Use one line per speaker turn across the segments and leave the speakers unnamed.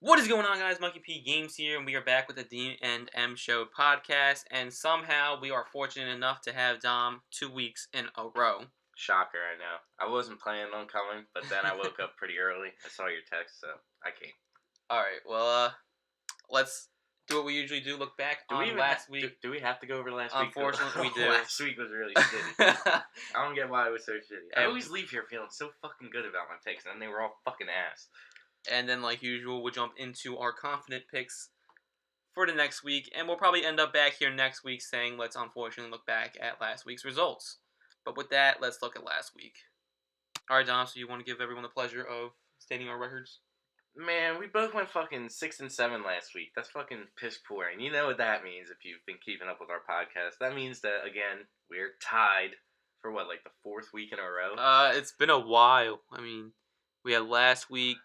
What is going on, guys? Monkey P Games here, and we are back with the D&M Show podcast. And somehow we are fortunate enough to have Dom 2 weeks in a row.
Shocker, I know. I wasn't planning on coming, but then I woke up pretty early. I saw your text, so I came.
Alright, well, let's do what we usually do. Look back on last week.
Do we have to go over last week?
Unfortunately, we do.
Last week was really shitty. I don't get why it was so shitty. I always leave here feeling so fucking good about my picks, and then they were all fucking ass.
And then, like usual, we'll jump into our confident picks for the next week. And we'll probably end up back here next week saying, let's unfortunately look back at last week's results. But with that, let's look at last week. Alright, Dom, so you want to give everyone the pleasure of stating our records?
Man, we both went fucking 6 and 7 last week. That's fucking piss poor. And you know what that means if you've been keeping up with our podcast. That means that, again, we're tied for what, like the 4th week in a row?
It's been a while. I mean, we had last week,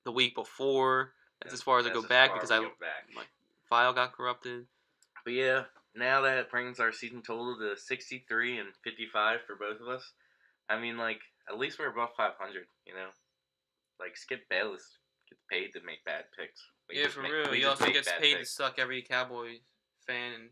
the week before. That's as far as I go back because my file got corrupted.
But yeah, now that brings our season total to 63 and 55 for both of us. I mean, like, at least we're above 500, you know? Like, Skip Bayless gets paid to make bad picks.
For real. He also gets paid to suck every Cowboys fan and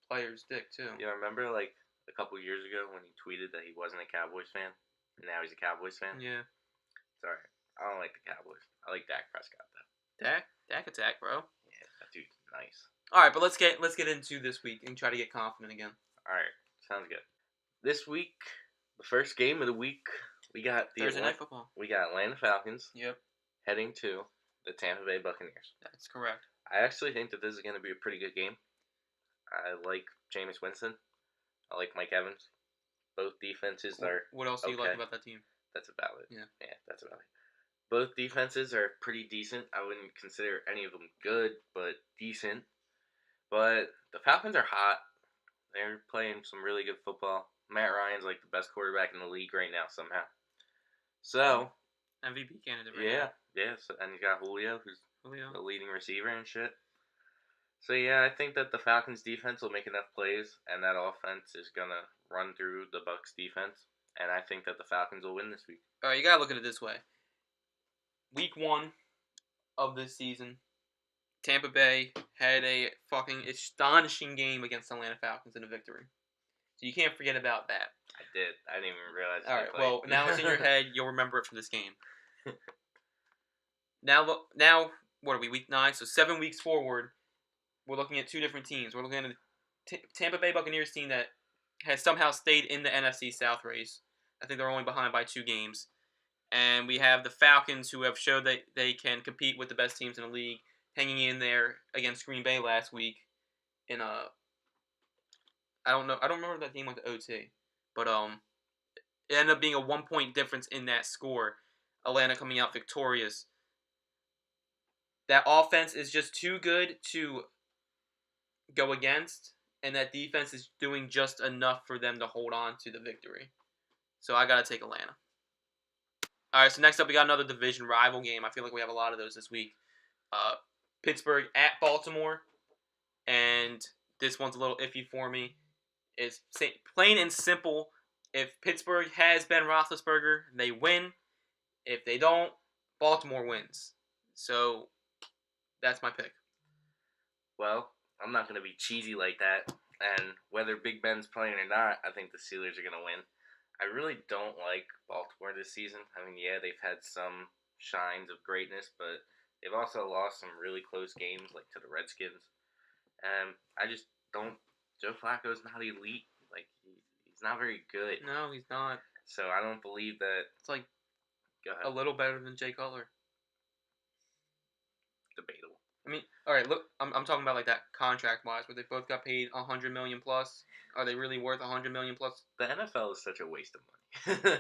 player's dick, too.
Yeah, remember, like, a couple years ago when he tweeted that he wasn't a Cowboys fan? And now he's a Cowboys fan?
Yeah.
It's alright. I don't like the Cowboys. I like Dak Prescott, though.
Dak attack, bro.
Yeah, that dude's nice.
Alright, but let's get into this week and try to get confident again.
Alright, sounds good. This week, the first game of the week, we got the
Thursday Night Football.
We got Atlanta Falcons.
Yep.
Heading to the Tampa Bay Buccaneers.
That's correct.
I actually think that this is going to be a pretty good game. I like Jameis Winston. I like Mike Evans. Both defenses are.
What else do you like about that team?
That's about it.
Yeah,
that's about it. Both defenses are pretty decent. I wouldn't consider any of them good, but decent. But the Falcons are hot. They're playing some really good football. Matt Ryan's like the best quarterback in the league right now somehow. So
MVP candidate right now.
Yeah. So, and you got Julio, who's the leading receiver and shit. So yeah, I think that the Falcons defense will make enough plays, and that offense is gonna run through the Bucs defense, and I think that the Falcons will win this week.
All right, you gotta look at it this way. Week 1 of this season, Tampa Bay had a fucking astonishing game against the Atlanta Falcons in a victory. So you can't forget about that.
I did. I didn't even realize.
All right. Well, now it's in your head. You'll remember it from this game. Now, what are we? Week 9. So 7 weeks forward, we're looking at two different teams. We're looking at the Tampa Bay Buccaneers team that has somehow stayed in the NFC South race. I think they're only behind by 2 games. And we have the Falcons, who have showed that they can compete with the best teams in the league, hanging in there against Green Bay last week in a. I don't remember if that game went to OT, but it ended up being a 1-point difference in that score. Atlanta coming out victorious. That offense is just too good to go against, and that defense is doing just enough for them to hold on to the victory. So I gotta take Atlanta. All right, so next up we got another division rival game. I feel like we have a lot of those this week. Pittsburgh at Baltimore, and this one's a little iffy for me. It's plain and simple. If Pittsburgh has Ben Roethlisberger, they win. If they don't, Baltimore wins. So that's my pick.
Well, I'm not going to be cheesy like that. And whether Big Ben's playing or not, I think the Steelers are going to win. I really don't like Baltimore this season. I mean, yeah, they've had some shines of greatness, but they've also lost some really close games, like to the Redskins. And I just don't. Joe Flacco's not elite. Like, he's not very good.
No, he's not.
So I don't believe that.
It's like a little better than Jay Cutler.
Debatable.
I mean, all right, look, I'm talking about like that contract-wise, where they both got paid $100 million plus. Are they really worth $100 million plus?
The NFL is such a waste of money.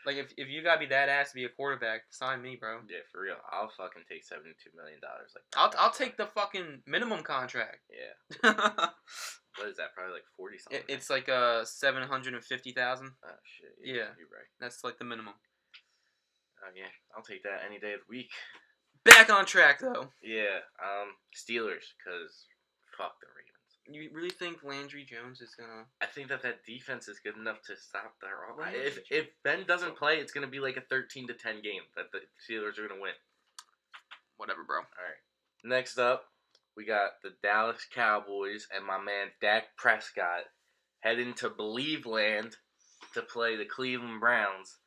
Like, if you gotta be that ass to be a quarterback, sign me, bro.
Yeah, for real. I'll fucking take $72 million. Like,
I'll take the fucking minimum contract.
Yeah. What is that? Probably like 40 something.
It's like $750,000.
Oh shit.
Yeah,
you're right.
That's like the minimum.
Oh yeah, I'll take that any day of the week.
Back on track though.
Yeah. Steelers, cause fuck the Ravens.
You really think Landry Jones is gonna?
I think that defense is good enough to stop their offense. If Ben doesn't play, it's gonna be like a 13-10 game that the Steelers are gonna win.
Whatever, bro.
All right. Next up, we got the Dallas Cowboys and my man Dak Prescott heading to Believeland to play the Cleveland Browns,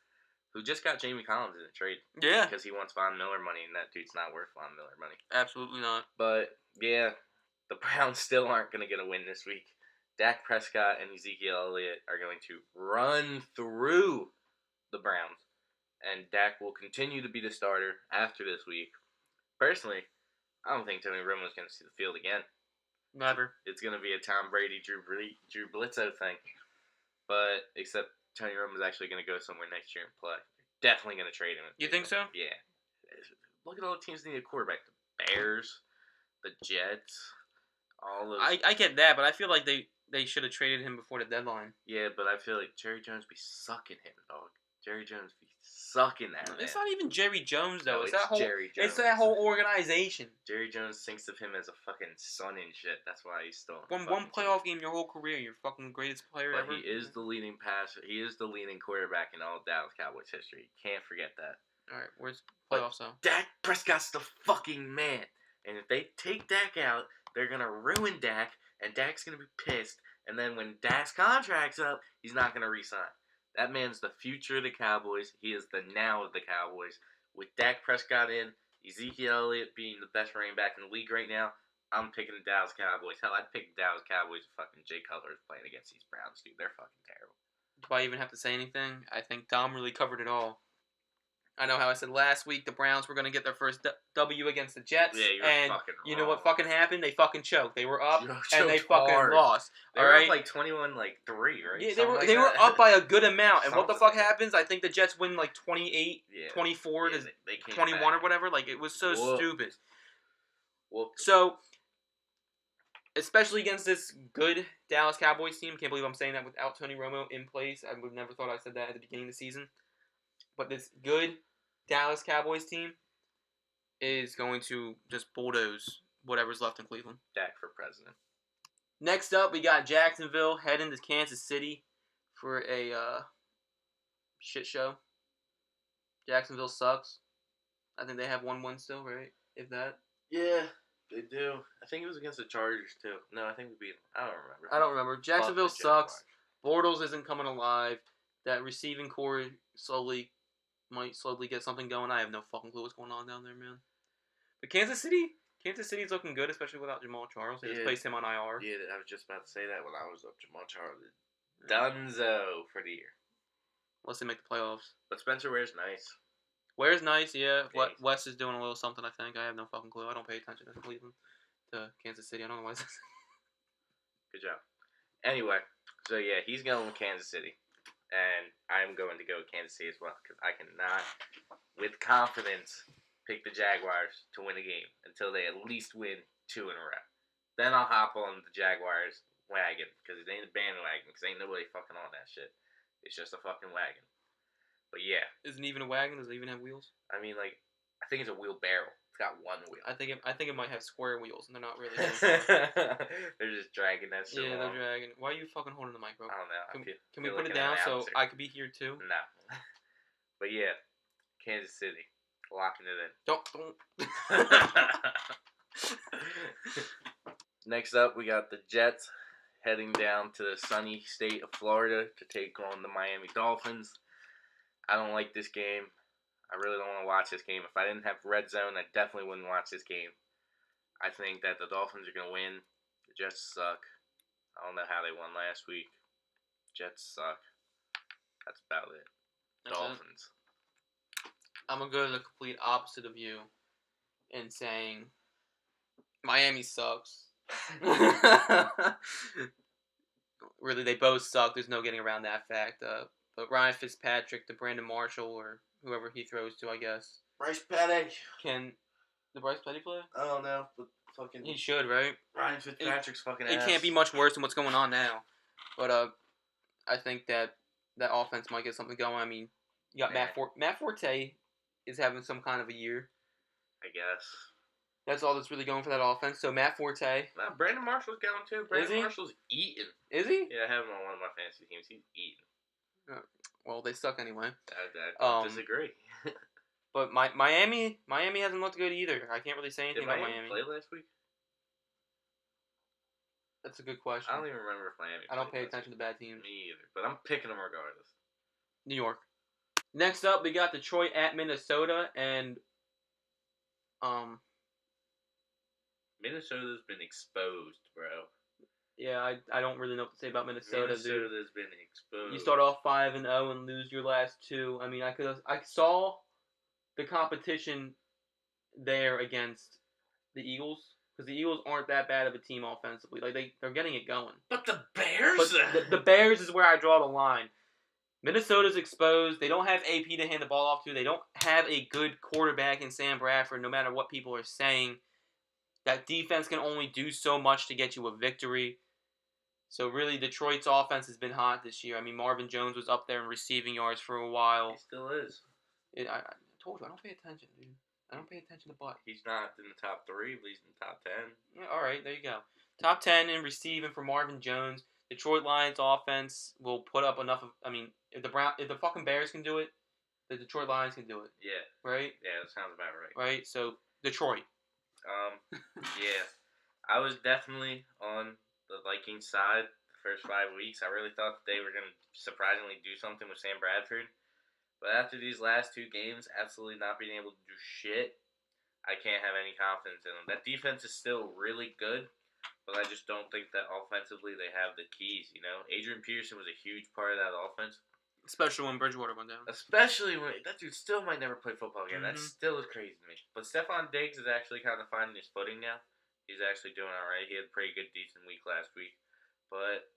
who just got Jamie Collins in a trade.
Yeah.
Because he wants Von Miller money, and that dude's not worth Von Miller money.
Absolutely not.
But, yeah, the Browns still aren't going to get a win this week. Dak Prescott and Ezekiel Elliott are going to run through the Browns. And Dak will continue to be the starter after this week. Personally, I don't think Tony Romo's going to see the field again.
Never.
It's going to be a Tom Brady, Drew Bledsoe thing. But, except Tony Romo's actually going to go somewhere next year and play. Definitely going to trade him.
You think so?
Yeah. Look at all the teams that need a quarterback. The Bears, the Jets, all those.
I get that, but I feel like they should have traded him before the deadline.
Yeah, but I feel like Jerry Jones be sucking him, dog. Jerry Jones be sucking that man.
It's not even Jerry Jones, though.
No,
it's that whole
Jerry Jones.
It's that whole organization.
Jerry Jones thinks of him as a fucking son and shit. That's why he's still
One playoff game your whole career, you're fucking greatest player
but
ever.
He is the leading passer. He is the leading quarterback in all of Dallas Cowboys history. Can't forget that.
All right, where's playoffs though?
Dak Prescott's the fucking man. And if they take Dak out, they're gonna ruin Dak, and Dak's gonna be pissed. And then when Dak's contract's up, he's not gonna re-sign. That man's the future of the Cowboys. He is the now of the Cowboys. With Dak Prescott in, Ezekiel Elliott being the best running back in the league right now, I'm picking the Dallas Cowboys. Hell, I'd pick the Dallas Cowboys if fucking Jay Cutler is playing against these Browns, dude. They're fucking terrible.
Do I even have to say anything? I think Dom really covered it all. I know how I said last week the Browns were going to get their first W against the Jets.
Yeah, you're
and
fucking
you know
wrong.
what fucking happened? They fucking choked. They were up and they
Choked
fucking
hard.
lost.
They were up like 21-3, right?
Yeah,
Something
they were
that.
up by a good amount. And what the
Something
fuck happens? I think the Jets win like 28, 24 to
they
21
back.
or whatever. Like, it was so stupid.
Whooped.
So, especially against this good Dallas Cowboys team, can't believe I'm saying that without Tony Romo in place. I would never thought I said that at the beginning of the season. But this good Dallas Cowboys team is going to just bulldoze whatever's left in Cleveland.
Dak for president.
Next up, we got Jacksonville heading to Kansas City for a shit show. Jacksonville sucks. I think they have 1-1 still, right? If that.
Yeah, they do. I think it was against the Chargers, too. No, I think we beat them.
I don't remember. Jacksonville sucks. Bortles isn't coming alive. That receiving core might slowly get something going. I have no fucking clue what's going on down there, man. But Kansas City's looking good, especially without Jamal Charles. They just placed him on IR.
Yeah, I was just about to say that when I was up. Jamal Charles. Dunzo for the year.
Unless they make the playoffs.
But Spencer Ware's nice.
Ware's nice, yeah. Wes is doing a little something, I think. I have no fucking clue. I don't pay attention to Cleveland, to Kansas City. I don't know why.
Good job. Anyway, so yeah, he's going with Kansas City. And I'm going to go with Kansas City as well. Because I cannot, with confidence, pick the Jaguars to win a game until they at least win 2 in a row. Then I'll hop on the Jaguars wagon. Because it ain't a bandwagon. Because ain't nobody fucking on that shit. It's just a fucking wagon. But yeah.
Isn't it even a wagon? Does it even have wheels?
I mean, like, I think it's a wheelbarrow. It's got one wheel.
I think it might have square wheels, and they're not really.
They're just dragging that shit.
Yeah, they're dragging. Why are you fucking holding the mic, bro?
I don't know.
Can we put it down so I could be here too?
No. But yeah, Kansas City, locking it in.
Don't.
Next up, we got the Jets heading down to the sunny state of Florida to take on the Miami Dolphins. I don't like this game. I really don't want to watch this game. If I didn't have Red Zone, I definitely wouldn't watch this game. I think that the Dolphins are going to win. The Jets suck. I don't know how they won last week. Jets suck. That's about it. Dolphins.
I'm going to go the complete opposite of you in saying Miami sucks. Really, they both suck. There's no getting around that fact. But Ryan Fitzpatrick to Brandon Marshall or whoever he throws to, I guess.
Bryce Petty.
Can the Bryce Petty play?
I don't know, but fucking.
He should, right?
Ryan Fitzpatrick's fucking ass.
It can't be much worse than what's going on now. But I think that offense might get something going. I mean, you got Matt Forte is having some kind of a year.
I guess.
That's all that's really going for that offense. So Matt Forte.
No, Brandon Marshall's going too. Brandon Marshall's eating.
Is he?
Yeah, I have him on one of my fantasy teams. He's eating.
Well, they suck anyway.
I don't disagree.
But Miami hasn't looked good either. I can't really say anything
Did
about
Miami
Miami.
play last week?
That's a good question.
I don't even remember if Miami.
I don't pay
played last
attention to bad teams.
week. Me either. But I'm picking them regardless.
New York. Next up, we got Detroit at Minnesota, and
Minnesota's been exposed, bro.
yeah, I don't really know what to say about Minnesota, dude.
Minnesota's been exposed.
You start off 5-0 and lose your last two. I mean, I saw the competition there against the Eagles, because the Eagles aren't that bad of a team offensively. Like they're getting it going.
But the Bears.
But the Bears is where I draw the line. Minnesota's exposed. They don't have AP to hand the ball off to. They don't have a good quarterback in Sam Bradford, no matter what people are saying. That defense can only do so much to get you a victory. So really, Detroit's offense has been hot this year. I mean, Marvin Jones was up there in receiving yards for a while.
He still is.
I told you, I don't pay attention, dude. I don't pay attention to butt.
He's not in the top 3, but he's in the top 10.
Yeah, all right, there you go. Top 10 in receiving for Marvin Jones. Detroit Lions offense will put up enough of. I mean, if the fucking Bears can do it, the Detroit Lions can do it.
Yeah.
Right.
Yeah, that sounds about right.
Right. So Detroit.
Yeah, I was definitely on the Vikings side the first 5 weeks. I really thought that they were going to surprisingly do something with Sam Bradford. But after these last 2 games, absolutely not being able to do shit, I can't have any confidence in them. That defense is still really good, but I just don't think that offensively they have the keys, you know? Adrian Peterson was a huge part of that offense.
Especially when Bridgewater went down.
Especially when that dude still might never play football again.
Mm-hmm.
That still is crazy to me. But Stephon Diggs is actually kind of finding his footing now. He's actually doing all right. He had a pretty good, decent week last week. But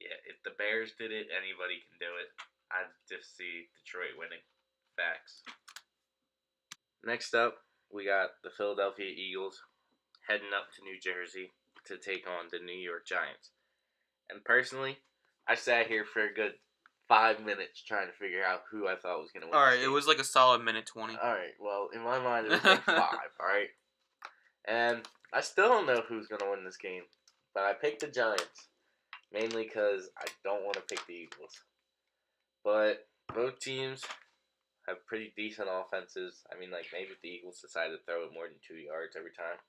yeah, if the Bears did it, anybody can do it. I just see Detroit winning. Facts. Next up, we got the Philadelphia Eagles heading up to New Jersey to take on the New York Giants. And personally, I sat here for a good 5 minutes trying to figure out who I thought was going to win.
Alright, it was like a solid minute 20.
Alright, well, in my mind, it was like 5, alright? And I still don't know who's going to win this game. But I picked the Giants, mainly because I don't want to pick the Eagles. But both teams have pretty decent offenses. I mean, like, maybe if the Eagles decide to throw it more than 2 yards every time.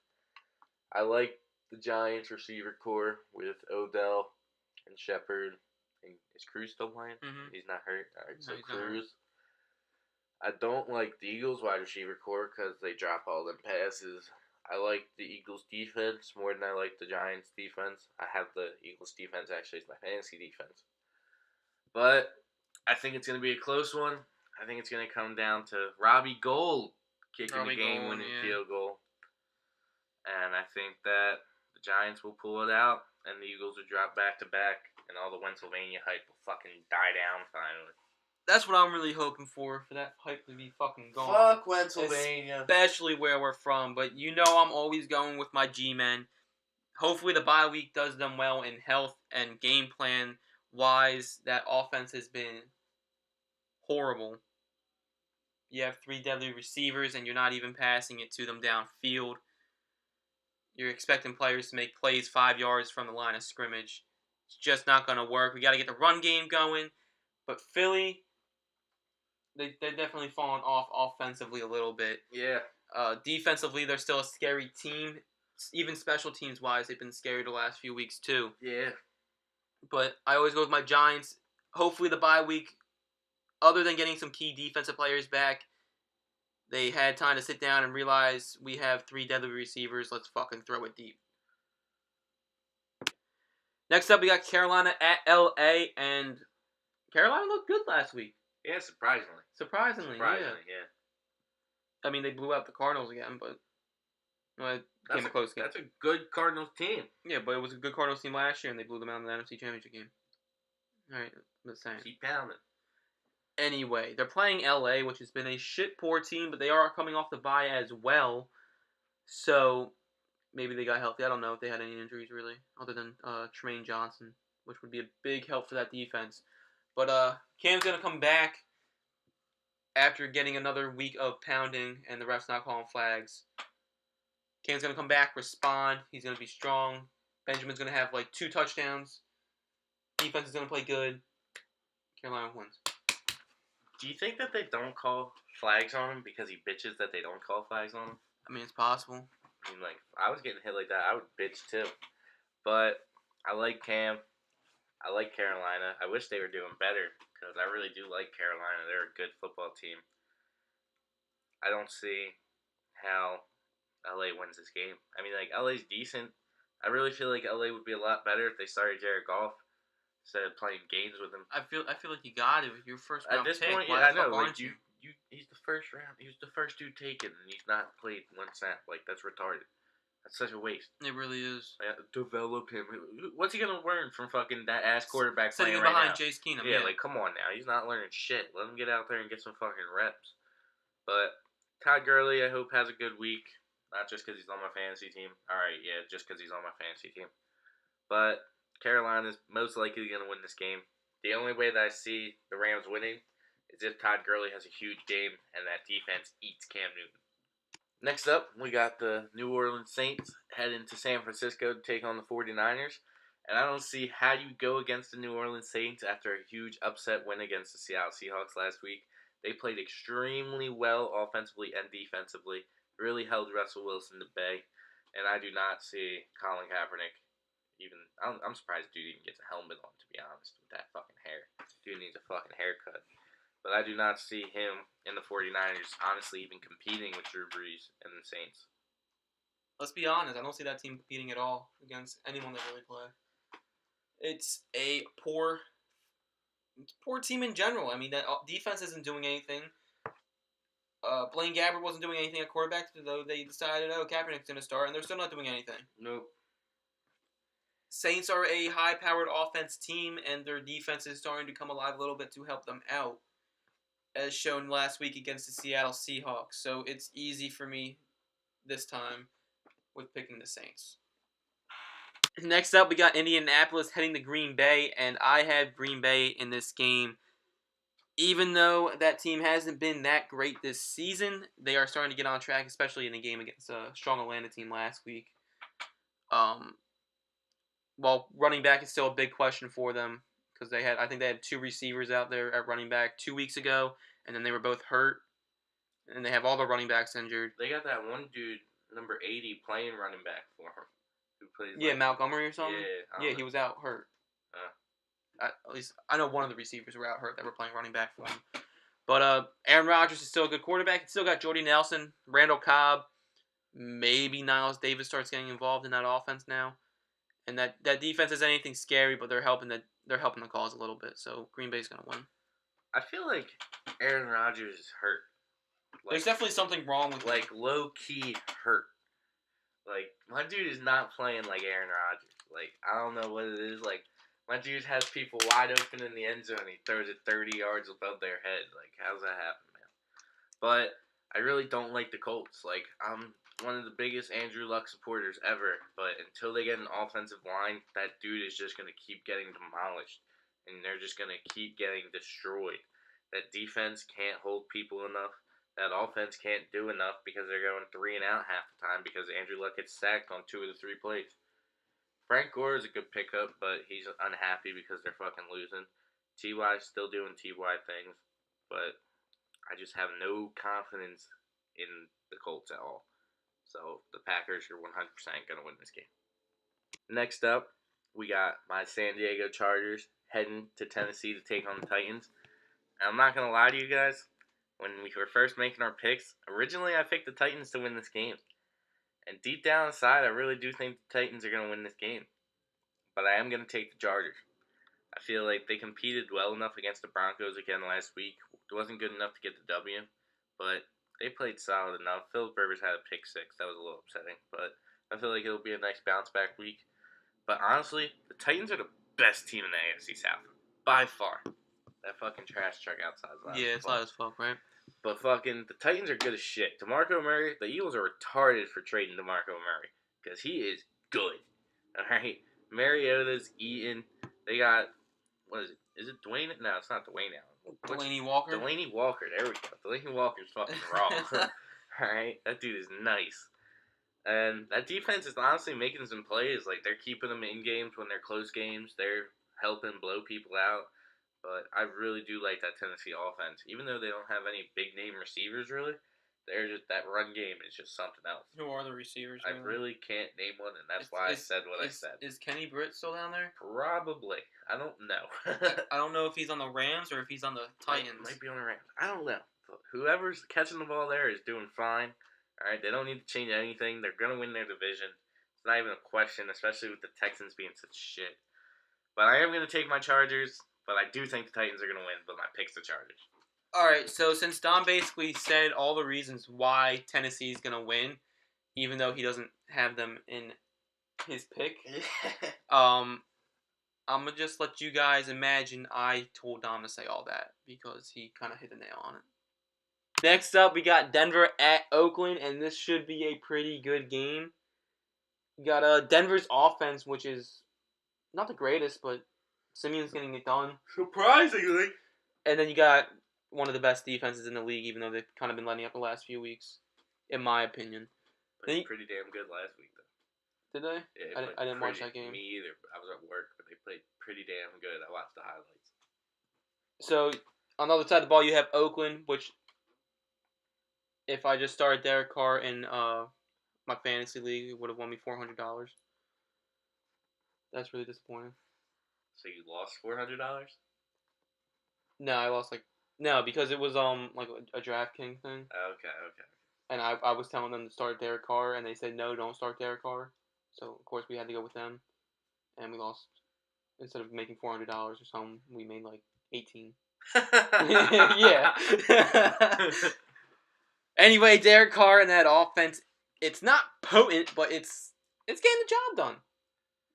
I like the Giants receiver core with Odell and Shepard. Is Cruz still playing?
Mm-hmm.
He's not hurt. All right, so
No,
Cruz. I don't like the Eagles wide receiver core because they drop all them passes. I like the Eagles defense more than I like the Giants defense. I have the Eagles defense actually as my fantasy defense. But I think it's going to be a close one. I think it's going to come down to Robbie Gould kicking the game-winning field goal. And I think that the Giants will pull it out, and the Eagles will drop back-to-back, and all the Pennsylvania hype will fucking die down finally.
That's what I'm really hoping for that hype to be fucking gone.
Fuck Pennsylvania.
Especially where we're from, but you know I'm always going with my G-men. Hopefully the bye week does them well in health and game plan wise. That offense has been horrible. You have 3 deadly receivers, and you're not even passing it to them downfield. You're expecting players to make plays 5 yards from the line of scrimmage. It's just not going to work. We got to get the run game going. But Philly, they're definitely fallen off offensively a little bit.
Yeah.
Defensively, they're still a scary team. Even special teams wise, they've been scary the last few weeks too.
Yeah.
But I always go with my Giants. Hopefully the bye week, other than getting some key defensive players back, they had time to sit down and realize we have 3 deadly receivers. Let's fucking throw it deep. Next up, we got Carolina at LA, and Carolina looked good last week.
Yeah, surprisingly.
Surprisingly,
yeah.
I mean, they blew out the Cardinals again, but it became a close game.
That's a good Cardinals team.
Yeah, but it was a good Cardinals team last year, and they blew them out in the NFC Championship game. All right, I'm just saying.
Keep pounding.
Anyway, they're playing LA, which has been a shit poor team, but they are coming off the bye as well. So maybe they got healthy. I don't know if they had any injuries really, other than Tremaine Johnson, which would be a big help for that defense. But Cam's gonna come back after getting another week of pounding and the refs not calling flags. Cam's gonna come back, respond. He's gonna be strong. Benjamin's gonna have like 2 touchdowns. Defense is gonna play good. Carolina wins.
Do you think that they don't call flags on him because he bitches that they don't call flags on him.
I mean, it's possible.
I mean, like, if I was getting hit like that, I would bitch too. But I like Cam. I like Carolina. I wish they were doing better because I really do like Carolina. They're a good football team. I don't see how LA wins this game. I mean, like, LA's decent. I really feel like LA would be a lot better if they started Jared Goff instead of playing games with him.
I feel like you got it with your first
At
round
this
pick.
point,
Why
yeah, I
the fuck
know. Like,
aren't you?
he's the first round. He was the first dude taken, and he's not played one snap. Like, that's retarded. That's such a waste.
It really is.
Develop him. What's he gonna learn from fucking that ass quarterback
Sitting
playing
in
right
behind
now?
Chase Keenum.
Yeah, like, come on now. He's not learning shit. Let him get out there and get some fucking reps. But Todd Gurley, I hope, has a good week. Not just because he's on my fantasy team. All right, yeah, just because he's on my fantasy team. But Carolina's most likely going to win this game. The only way that I see the Rams winning is if Todd Gurley has a huge game and that defense eats Cam Newton. Next up, we got the New Orleans Saints heading to San Francisco to take on the 49ers. And I don't see how you go against the New Orleans Saints after a huge upset win against the Seattle Seahawks last week. They played extremely well offensively and defensively. Really held Russell Wilson to bay. And I do not see Colin Kaepernick even. I'm surprised dude even gets a helmet on, to be honest, with that fucking hair. Dude needs a fucking haircut. But I do not see him in the 49ers honestly even competing with Drew Brees and the Saints.
Let's be honest. I don't see that team competing at all against anyone that really play. It's a poor team in general. I mean, that defense isn't doing anything. Blaine Gabbert wasn't doing anything at quarterback, though they decided, Kaepernick's going to start, and they're still not doing anything.
Nope.
Saints are a high-powered offense team, and their defense is starting to come alive a little bit to help them out, as shown last week against the Seattle Seahawks. So it's easy for me this time with picking the Saints. Next up, we got Indianapolis heading to Green Bay, and I have Green Bay in this game. Even though that team hasn't been that great this season, they are starting to get on track, especially in the game against a strong Atlanta team last week. While running back is still a big question for them because I think they had two receivers out there at running back 2 weeks ago, and then they were both hurt, and they have all the running backs injured.
They got that one dude, number 80, playing running back for him. Who plays?
Yeah, Montgomery or something.
Yeah,
he was out hurt. At least I know one of the receivers were out hurt that were playing running back for him. But Aaron Rodgers is still a good quarterback. He's still got Jordy Nelson, Randall Cobb. Maybe Niles Davis starts getting involved in that offense now. And that defense isn't anything scary, but they're helping the cause a little bit. So Green Bay's gonna win.
I feel like Aaron Rodgers is hurt.
There's definitely something wrong with
him. Low key hurt. Like, my dude is not playing like Aaron Rodgers. Like, I don't know what it is. Like, my dude has people wide open in the end zone. He throws it 30 yards above their head. Like, how's that happen, man? But I really don't like the Colts. Like, I'm one of the biggest Andrew Luck supporters ever. But until they get an offensive line, that dude is just going to keep getting demolished. And they're just going to keep getting destroyed. That defense can't hold people enough. That offense can't do enough because they're going 3 and out half the time because Andrew Luck gets sacked on 2 of the 3 plays. Frank Gore is a good pickup, but he's unhappy because they're fucking losing. T.Y.'s still doing T.Y. things, but I just have no confidence in the Colts at all. So the Packers are 100% going to win this game. Next up, we got my San Diego Chargers heading to Tennessee to take on the Titans. And I'm not going to lie to you guys. When we were first making our picks, originally I picked the Titans to win this game. And deep down inside, I really do think the Titans are going to win this game. But I am going to take the Chargers. I feel like they competed well enough against the Broncos again last week. It wasn't good enough to get the W, but they played solid enough. Philip Rivers had a pick 6. That was a little upsetting, but I feel like it'll be a nice bounce back week. But honestly, the Titans are the best team in the AFC South. By far. That fucking trash truck outside is loud.
Yeah, it's loud as fuck, right?
But fucking, the Titans are good as shit. DeMarco Murray, the Eagles are retarded for trading DeMarco Murray. Because he is good. Alright? Mariota's eating. They got, what is it? Is it Dwayne? No, it's not Dwayne Allen.
Delaney Walker?
Delaney Walker, there we go. Delaney Walker's fucking raw. Alright? That dude is nice. And that defense is honestly making some plays. Like, they're keeping them in games when they're close games. They're helping blow people out. But I really do like that Tennessee offense, even though they don't have any big name receivers really. They're just that run game is just something else.
Who are the receivers?
I really can't name one, and that's why I said what I said.
Is Kenny Britt still down there?
Probably. I don't know.
I don't know if he's on the Rams or if he's on the Titans.
Might be on the Rams. I don't know. But whoever's catching the ball there is doing fine. All right, they don't need to change anything. They're gonna win their division. It's not even a question, especially with the Texans being such shit. But I am gonna take my Chargers. But I do think the Titans are gonna win. But my pick's the Chargers.
All right, so since Don basically said all the reasons why Tennessee is gonna win, even though he doesn't have them in his pick, I'm gonna just let you guys imagine I told Dom to say all that because he kind of hit the nail on it. Next up, we got Denver at Oakland, and this should be a pretty good game. You got Denver's offense, which is not the greatest, but Simeon's getting it done.
Surprisingly.
And then you got one of the best defenses in the league, even though they've kind of been letting up the last few weeks, in my opinion.
Played pretty damn good last week, though.
Did they?
Yeah,
I didn't watch that game.
Me either. I was at work, but they played pretty damn good. I watched the highlights.
So, on the other side of the ball, you have Oakland, which, if I just started Derek Carr in my fantasy league, it would have won me $400. That's really disappointing.
So you lost $400?
No, I lost because it was like a DraftKings thing.
Okay.
And I was telling them to start Derek Carr, and they said no, don't start Derek Carr. So of course we had to go with them, and we lost. Instead of making $400 or something, we made like 18. Yeah. Anyway, Derek Carr and that offense, it's not potent, but it's getting the job done.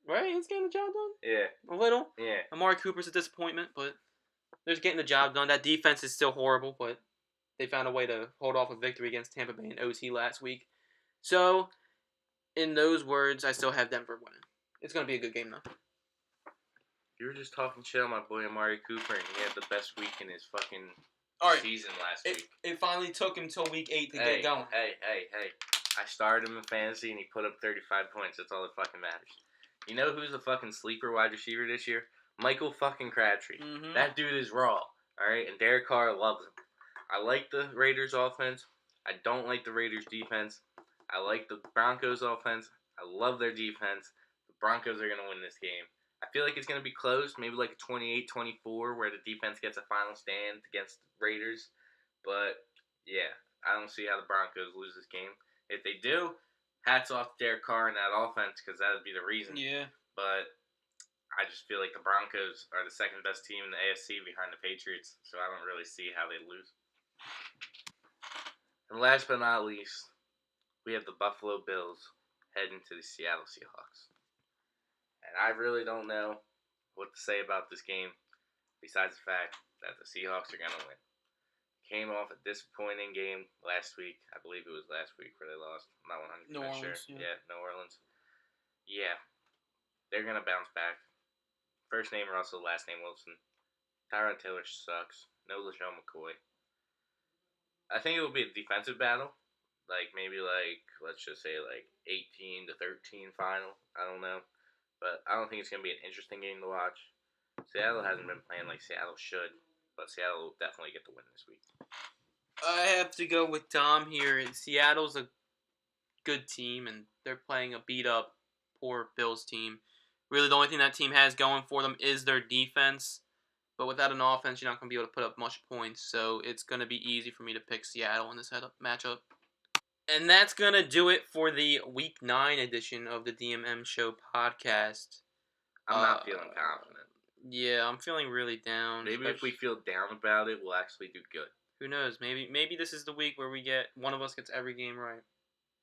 Right? It's getting the job done?
Yeah.
A little.
Yeah.
Amari Cooper's a disappointment, but they're getting the job done. That defense is still horrible, but they found a way to hold off a victory against Tampa Bay in OT last week. So, in those words, I still have Denver winning. It's going to be a good game, though.
You were just talking shit on my boy Amari Cooper, and he had the best week in his fucking season last week.
It finally took him till week 8 to get going.
Hey. I started him in fantasy, and he put up 35 points. That's all that fucking matters. You know who's the fucking sleeper wide receiver this year? Michael fucking Crabtree. Mm-hmm. That dude is raw, all right? And Derek Carr loves him. I like the Raiders' offense. I don't like the Raiders' defense. I like the Broncos' offense. I love their defense. The Broncos are going to win this game. I feel like it's going to be close, maybe like a 28-24, where the defense gets a final stand against the Raiders. But, yeah, I don't see how the Broncos lose this game. If they do, hats off to Derek Carr and that offense, because that would be the reason.
Yeah.
But I just feel like the Broncos are the second best team in the AFC behind the Patriots, so I don't really see how they lose. And last but not least, we have the Buffalo Bills heading to the Seattle Seahawks. And I really don't know what to say about this game, besides the fact that the Seahawks are going to win. Came off a disappointing game last week. I believe it was last week where they lost. I'm not 100% sure. Yeah, New Orleans. Yeah, they're going to bounce back. First name Russell, last name Wilson. Tyrod Taylor sucks. No LaShawn McCoy. I think it will be a defensive battle. Let's just say 18-13 final. I don't know. But I don't think it's going to be an interesting game to watch. Seattle hasn't been playing like Seattle should. But Seattle will definitely get the win this week.
I have to go with Tom here. Seattle's a good team, and they're playing a beat-up, poor Bills team. Really, the only thing that team has going for them is their defense. But without an offense, you're not going to be able to put up much points. So it's going to be easy for me to pick Seattle in this matchup. And that's going to do it for the Week 9 edition of the DMM Show podcast.
I'm not feeling confident.
Yeah, I'm feeling really down.
Maybe if we feel down about it, we'll actually do good.
Who knows? Maybe this is the week where one of us gets every game right.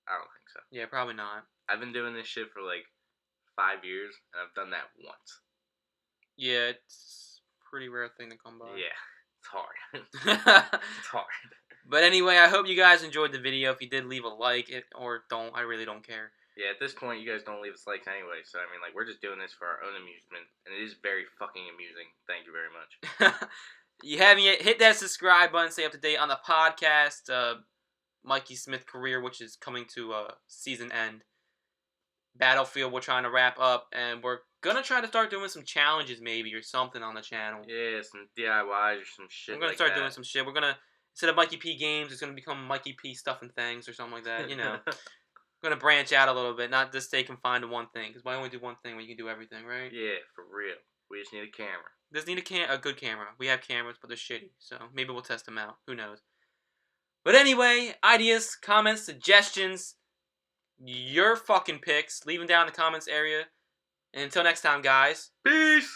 I don't think so.
Yeah, probably not.
I've been doing this shit for 5 years, and I've done that once.
Yeah, it's a pretty rare thing to come by.
Yeah, it's hard. It's hard.
But anyway, I hope you guys enjoyed the video. If you did, leave a like or don't. I really don't care.
Yeah, at this point, you guys don't leave us likes anyway. So, we're just doing this for our own amusement. And it is very fucking amusing. Thank you very much.
You haven't yet, hit that subscribe button. Stay up to date on the podcast. Mikey Smith career, which is coming to season end Battlefield we're trying to wrap up, and we're gonna try to start doing some challenges maybe or something on the channel.
Yeah, some DIYs or some shit
We're gonna
like
start doing
that.
some shit. We're gonna instead of Mikey P games, it's gonna become Mikey P stuff and things or something like that. We're gonna branch out a little bit, not just stay confined to one thing. Because why only do one thing when you can do everything, right?
Yeah, for real. We just need a camera.
Just need a good camera. We have cameras, but they're shitty, so maybe we'll test them out. Who knows? But anyway, ideas, comments, suggestions, your fucking picks, leave them down in the comments area. And until next time, guys.
Peace!